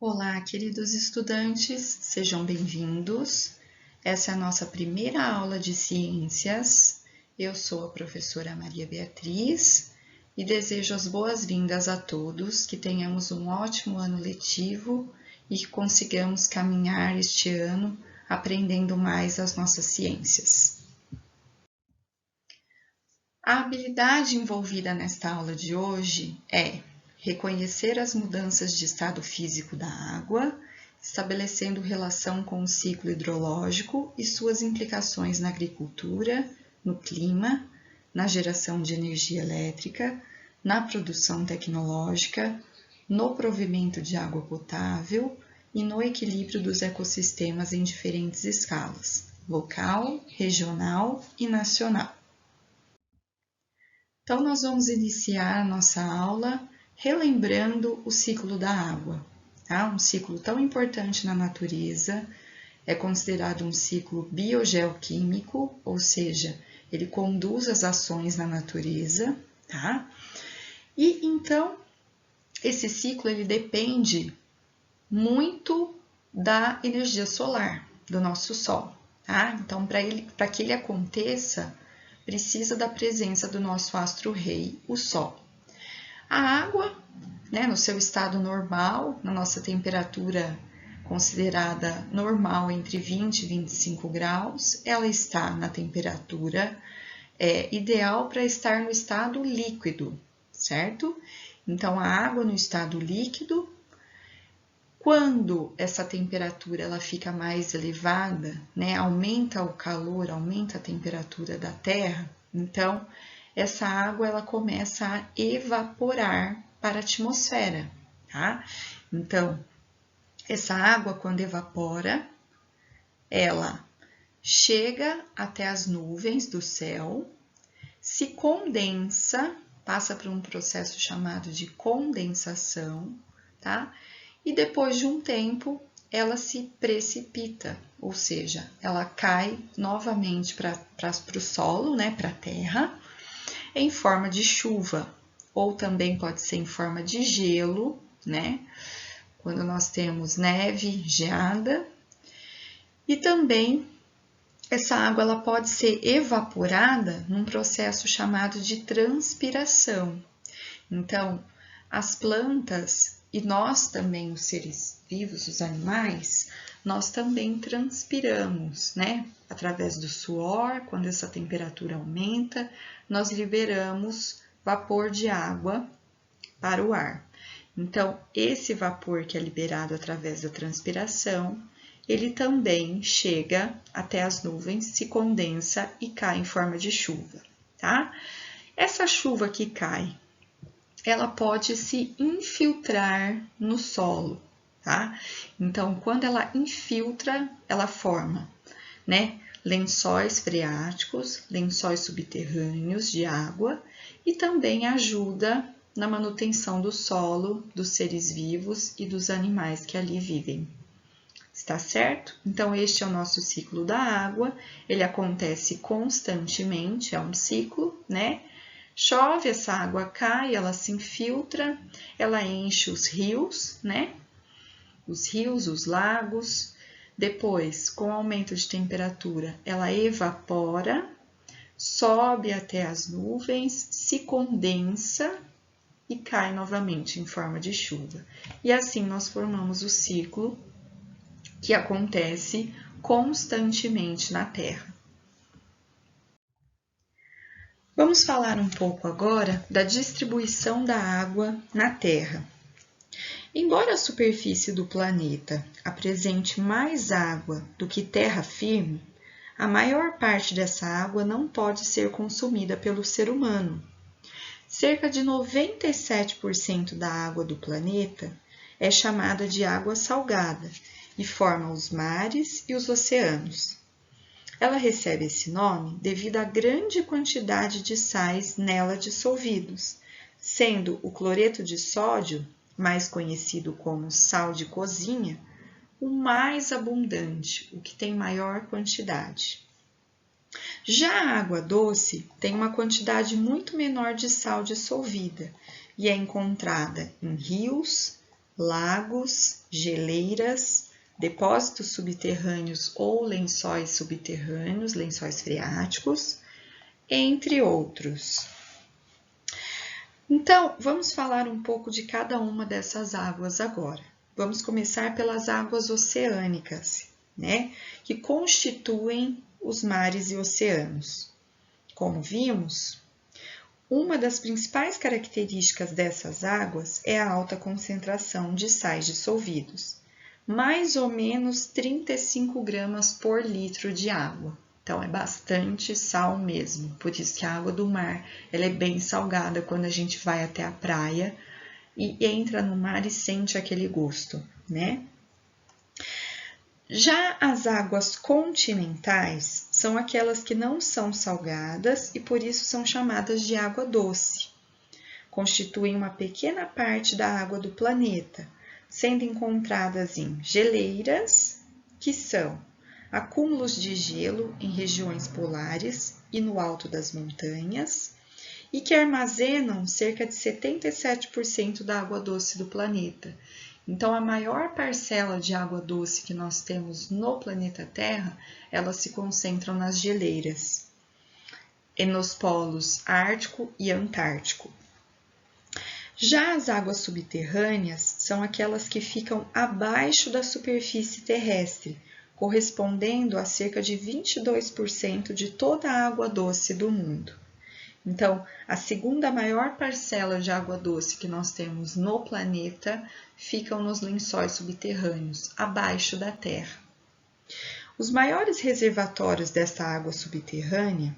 Olá, queridos estudantes, sejam bem-vindos. Essa é a nossa primeira aula de ciências. Eu sou a professora Maria Beatriz e desejo as boas-vindas a todos, que tenhamos um ótimo ano letivo e que consigamos caminhar este ano aprendendo mais as nossas ciências. A habilidade envolvida nesta aula de hoje é reconhecer as mudanças de estado físico da água, estabelecendo relação com o ciclo hidrológico e suas implicações na agricultura, no clima, na geração de energia elétrica, na produção tecnológica, no provimento de água potável e no equilíbrio dos ecossistemas em diferentes escalas, local, regional e nacional. Então, nós vamos iniciar a nossa aula relembrando o ciclo da água, tá? Um ciclo tão importante na natureza, é considerado um ciclo biogeoquímico, ou seja, ele conduz as ações na natureza, tá? E então, esse ciclo ele depende muito da energia solar, do nosso Sol, tá? Então, para que ele aconteça, precisa da presença do nosso astro-rei, o Sol. A água, no seu estado normal, na nossa temperatura considerada normal entre 20 e 25 graus, ela está na temperatura ideal para estar no estado líquido, certo? Então, a água no estado líquido, quando essa temperatura ela fica mais elevada, aumenta o calor, aumenta a temperatura da Terra, então essa água ela começa a evaporar para a atmosfera, tá? Então, essa água quando evapora, ela chega até as nuvens do céu, se condensa, passa por um processo chamado de condensação, tá? E depois de um tempo, ela se precipita, ou seja, ela cai novamente para o solo, para a terra, em forma de chuva, ou também pode ser em forma de gelo, quando nós temos neve, geada. E também essa água ela pode ser evaporada num processo chamado de transpiração. Então, as plantas e nós também, os seres vivos, os animais, nós também transpiramos, Através do suor, quando essa temperatura aumenta, nós liberamos vapor de água para o ar. Então, esse vapor que é liberado através da transpiração, ele também chega até as nuvens, se condensa e cai em forma de chuva, tá? Essa chuva que cai, ela pode se infiltrar no solo, tá? Então, quando ela infiltra, ela forma, lençóis freáticos, lençóis subterrâneos de água e também ajuda na manutenção do solo, dos seres vivos e dos animais que ali vivem. Está certo? Então, este é o nosso ciclo da água, ele acontece constantemente, é um ciclo, Chove, essa água cai, ela se infiltra, ela enche os rios, Os rios, os lagos. Depois, com o aumento de temperatura, ela evapora, sobe até as nuvens, se condensa e cai novamente em forma de chuva. E assim nós formamos o ciclo que acontece constantemente na Terra. Vamos falar um pouco agora da distribuição da água na Terra. Embora a superfície do planeta apresente mais água do que terra firme, a maior parte dessa água não pode ser consumida pelo ser humano. Cerca de 97% da água do planeta é chamada de água salgada e forma os mares e os oceanos. Ela recebe esse nome devido à grande quantidade de sais nela dissolvidos, sendo o cloreto de sódio, mais conhecido como sal de cozinha, o mais abundante, o que tem maior quantidade. Já a água doce tem uma quantidade muito menor de sal dissolvida e é encontrada em rios, lagos, geleiras, depósitos subterrâneos ou lençóis subterrâneos, lençóis freáticos, entre outros. Então, vamos falar um pouco de cada uma dessas águas agora. Vamos começar pelas águas oceânicas, né? Que constituem os mares e oceanos. Como vimos, uma das principais características dessas águas é a alta concentração de sais dissolvidos, mais ou menos 35 gramas por litro de água. Então, é bastante sal mesmo, por isso que a água do mar ela é bem salgada quando a gente vai até a praia e entra no mar e sente aquele gosto, né? Já as águas continentais são aquelas que não são salgadas e por isso são chamadas de água doce. Constituem uma pequena parte da água do planeta, sendo encontradas em geleiras, que são acúmulos de gelo em regiões polares e no alto das montanhas, e que armazenam cerca de 77% da água doce do planeta. Então, a maior parcela de água doce que nós temos no planeta Terra, elas se concentram nas geleiras, e nos polos Ártico e Antártico. Já as águas subterrâneas são aquelas que ficam abaixo da superfície terrestre, correspondendo a cerca de 22% de toda a água doce do mundo. Então, a segunda maior parcela de água doce que nós temos no planeta ficam nos lençóis subterrâneos, abaixo da Terra. Os maiores reservatórios dessa água subterrânea,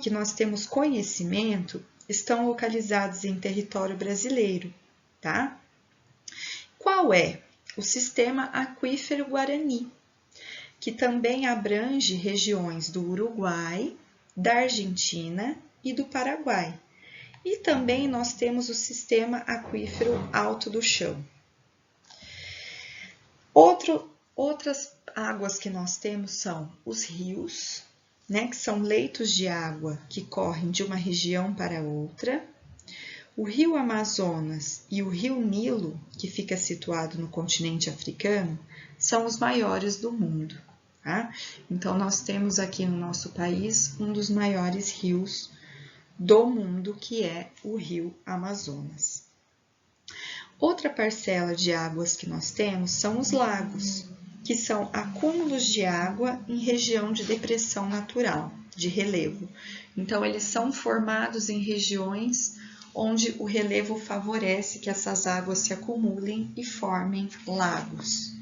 que nós temos conhecimento, estão localizados em território brasileiro, tá? Qual é? O Sistema Aquífero Guarani, que também abrange regiões do Uruguai, da Argentina e do Paraguai. E também nós temos o Sistema Aquífero Alto do Chão. Outras águas que nós temos são os rios, né, que são leitos de água que correm de uma região para outra. O rio Amazonas e o rio Nilo, que fica situado no continente africano, são os maiores do mundo. Tá? Então, nós temos aqui no nosso país um dos maiores rios do mundo, que é o rio Amazonas. Outra parcela de águas que nós temos são os lagos, que são acúmulos de água em região de depressão natural, de relevo. Então, eles são formados em regiões onde o relevo favorece que essas águas se acumulem e formem lagos.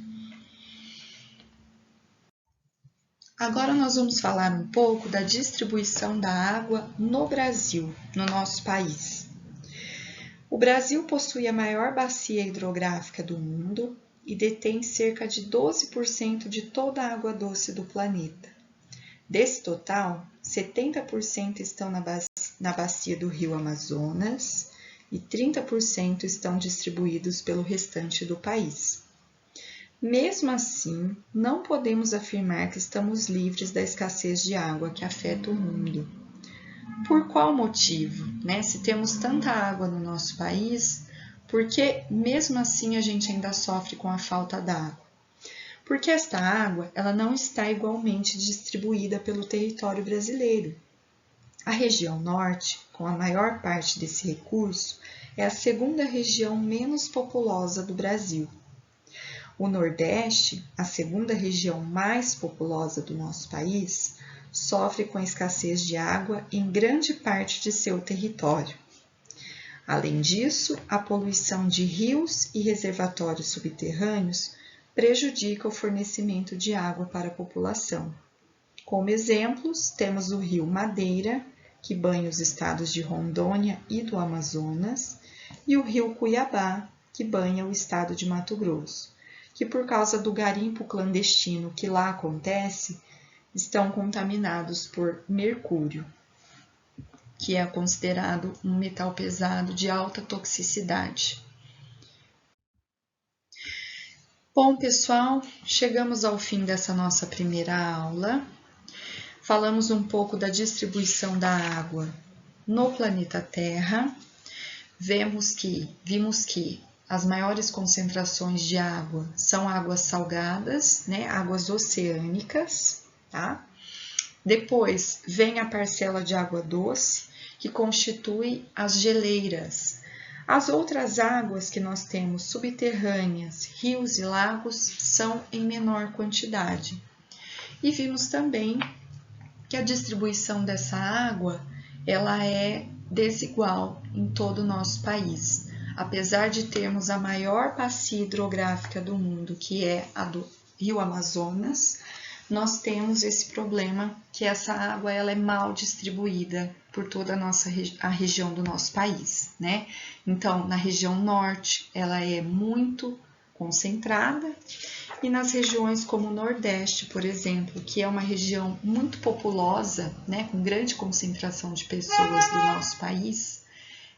Agora nós vamos falar um pouco da distribuição da água no Brasil, no nosso país. O Brasil possui a maior bacia hidrográfica do mundo e detém cerca de 12% de toda a água doce do planeta. Desse total, 70% estão na bacia do rio Amazonas e 30% estão distribuídos pelo restante do país. Mesmo assim, não podemos afirmar que estamos livres da escassez de água que afeta o mundo. Por qual motivo? Se temos tanta água no nosso país, por que mesmo assim a gente ainda sofre com a falta d'água? Porque esta água ela não está igualmente distribuída pelo território brasileiro. A região norte, com a maior parte desse recurso, é a segunda região menos populosa do Brasil. O Nordeste, a segunda região mais populosa do nosso país, sofre com a escassez de água em grande parte de seu território. Além disso, a poluição de rios e reservatórios subterrâneos prejudica o fornecimento de água para a população. Como exemplos, temos o rio Madeira, que banha os estados de Rondônia e do Amazonas, e o rio Cuiabá, que banha o estado de Mato Grosso, que por causa do garimpo clandestino que lá acontece, estão contaminados por mercúrio, que é considerado um metal pesado de alta toxicidade. Bom, pessoal, chegamos ao fim dessa nossa primeira aula. Falamos um pouco da distribuição da água no planeta Terra. Vimos que as maiores concentrações de água são águas salgadas, né? Águas oceânicas, tá? Depois vem a parcela de água doce, que constitui as geleiras. As outras águas que nós temos subterrâneas, rios e lagos, são em menor quantidade. E vimos também que a distribuição dessa água ela é desigual em todo o nosso país. Apesar de termos a maior bacia hidrográfica do mundo, que é a do Rio Amazonas, nós temos esse problema que essa água ela é mal distribuída por toda a região do nosso país, né? Então, na região norte, ela é muito concentrada, e nas regiões como o Nordeste, por exemplo, que é uma região muito populosa, né, com grande concentração de pessoas do nosso país,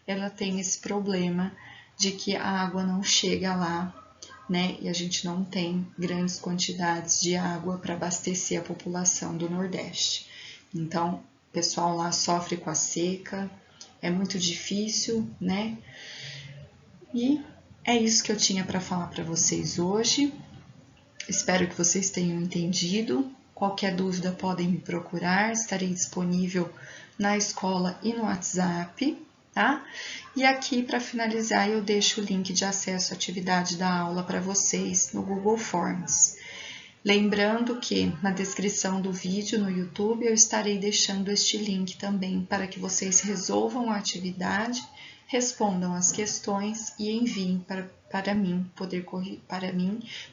ela tem esse problema de que a água não chega lá, né, e a gente não tem grandes quantidades de água para abastecer a população do Nordeste. Então, o pessoal lá sofre com a seca, é muito difícil, né? E é isso que eu tinha para falar para vocês hoje. Espero que vocês tenham entendido. Qualquer dúvida podem me procurar, estarei disponível na escola e no WhatsApp, tá? E aqui, para finalizar, eu deixo o link de acesso à atividade da aula para vocês no Google Forms. Lembrando que na descrição do vídeo no YouTube eu estarei deixando este link também para que vocês resolvam a atividade, respondam as questões e enviem para mim,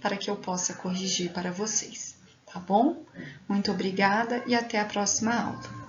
para que eu possa corrigir para vocês, tá bom? Muito obrigada e até a próxima aula.